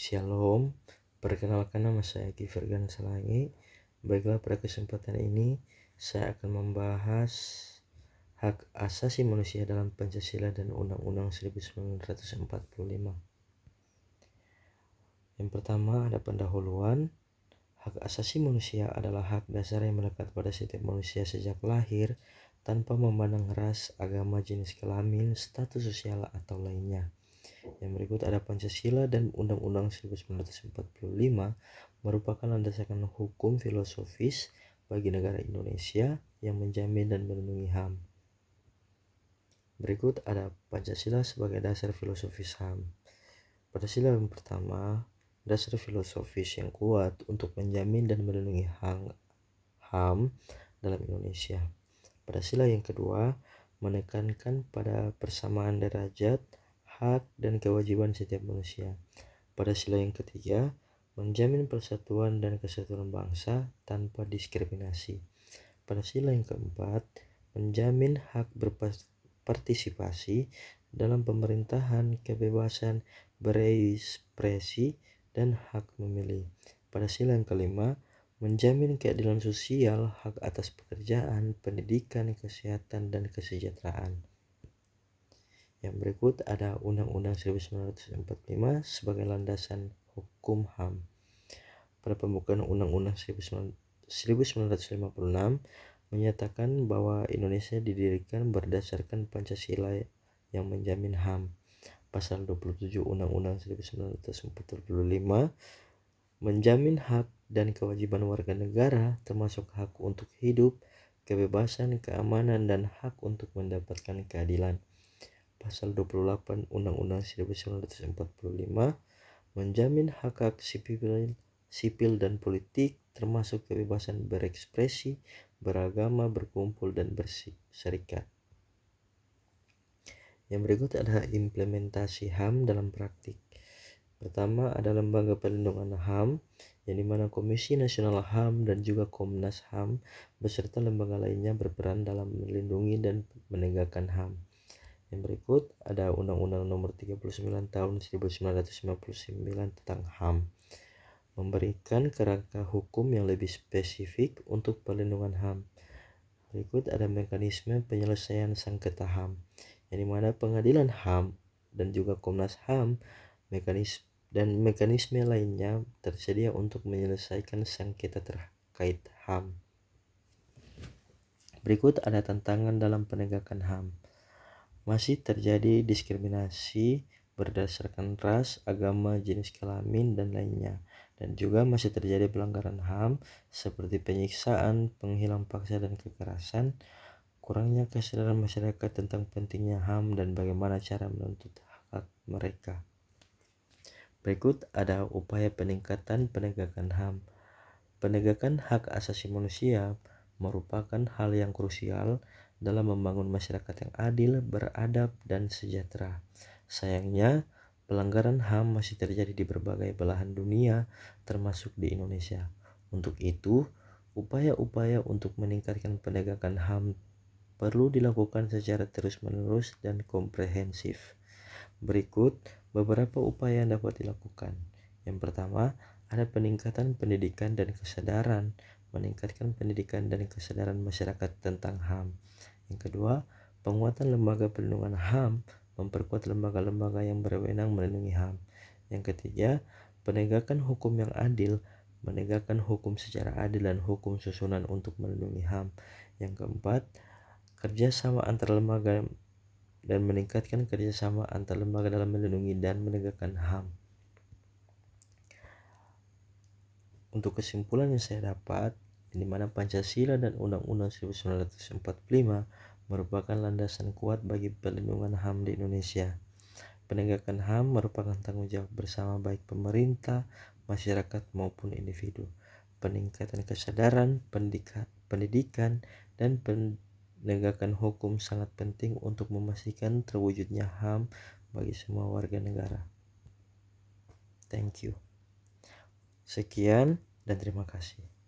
Shalom, perkenalkan nama saya Givergan Salangi. Baiklah, pada kesempatan ini saya akan membahas hak asasi manusia dalam Pancasila dan Undang-Undang 1945. Yang pertama ada pendahuluan. Hak asasi manusia adalah hak dasar yang melekat pada setiap manusia sejak lahir tanpa memandang ras, agama, jenis kelamin, status sosial atau lainnya. Yang berikut ada Pancasila dan Undang-Undang 1945 merupakan landasan hukum filosofis bagi negara Indonesia yang menjamin dan melindungi HAM. Berikut ada Pancasila sebagai dasar filosofis HAM. Pancasila yang pertama, dasar filosofis yang kuat untuk menjamin dan melindungi HAM dalam Indonesia. Pancasila yang kedua, menekankan pada persamaan derajat, hak dan kewajiban setiap manusia. Pancasila yang ketiga, menjamin persatuan dan kesatuan bangsa tanpa diskriminasi. Pancasila yang keempat, menjamin hak berpartisipasi dalam pemerintahan, kebebasan berekspresi dan hak memilih. Pancasila yang kelima, menjamin keadilan sosial, hak atas pekerjaan, pendidikan, kesehatan, dan kesejahteraan. Yang berikut ada Undang-Undang 1945 sebagai landasan hukum HAM. Pada pembukaan Undang-Undang 1956 menyatakan bahwa Indonesia didirikan berdasarkan Pancasila yang menjamin HAM. Pasal 27 Undang-Undang 1945 menjamin hak dan kewajiban warga negara termasuk hak untuk hidup, kebebasan, keamanan, dan hak untuk mendapatkan keadilan. Pasal 28 Undang-Undang 1945 menjamin hak-hak sipil dan politik termasuk kebebasan berekspresi, beragama, berkumpul, dan berserikat. Yang berikut adalah implementasi HAM dalam praktik. Pertama ada Lembaga Perlindungan HAM, yang dimana Komisi Nasional HAM dan juga Komnas HAM beserta lembaga lainnya berperan dalam melindungi dan menegakkan HAM. Yang berikut ada Undang-Undang Nomor 39 Tahun 1959 tentang HAM, memberikan kerangka hukum yang lebih spesifik untuk perlindungan HAM. Berikut ada mekanisme penyelesaian sengketa HAM, yang dimana Pengadilan HAM dan juga Komnas HAM mekanisme lainnya tersedia untuk menyelesaikan sengketa terkait HAM. Berikut ada tantangan dalam penegakan HAM. Masih terjadi diskriminasi berdasarkan ras, agama, jenis kelamin, dan lainnya. Dan juga masih terjadi pelanggaran HAM seperti penyiksaan, penghilang paksa, dan kekerasan. Kurangnya kesadaran masyarakat tentang pentingnya HAM dan bagaimana cara menuntut hak mereka. Berikut ada upaya peningkatan penegakan HAM. Penegakan hak asasi manusia merupakan hal yang krusial dalam membangun masyarakat yang adil, beradab, dan sejahtera. Sayangnya, pelanggaran HAM masih terjadi di berbagai belahan dunia, termasuk di Indonesia. Untuk itu, upaya-upaya untuk meningkatkan penegakan HAM perlu dilakukan secara terus-menerus dan komprehensif. Berikut beberapa upaya yang dapat dilakukan. Yang pertama, ada peningkatan pendidikan dan kesadaran, meningkatkan pendidikan dan kesadaran masyarakat tentang HAM. Yang kedua, penguatan lembaga perlindungan HAM, memperkuat lembaga-lembaga yang berwenang melindungi HAM. Yang ketiga, penegakan hukum yang adil, menegakkan hukum secara adil dan hukum susunan untuk melindungi HAM. Yang keempat, kerjasama antar lembaga dan meningkatkan kerjasama antar lembaga dalam melindungi dan menegakkan HAM. Untuk kesimpulan yang saya dapat, di mana Pancasila dan Undang-Undang 1945 merupakan landasan kuat bagi perlindungan HAM di Indonesia. Penegakan HAM merupakan tanggung jawab bersama baik pemerintah, masyarakat maupun individu. Peningkatan kesadaran, pendidikan, dan penegakan hukum sangat penting untuk memastikan terwujudnya HAM bagi semua warga negara. Thank you. Sekian dan terima kasih.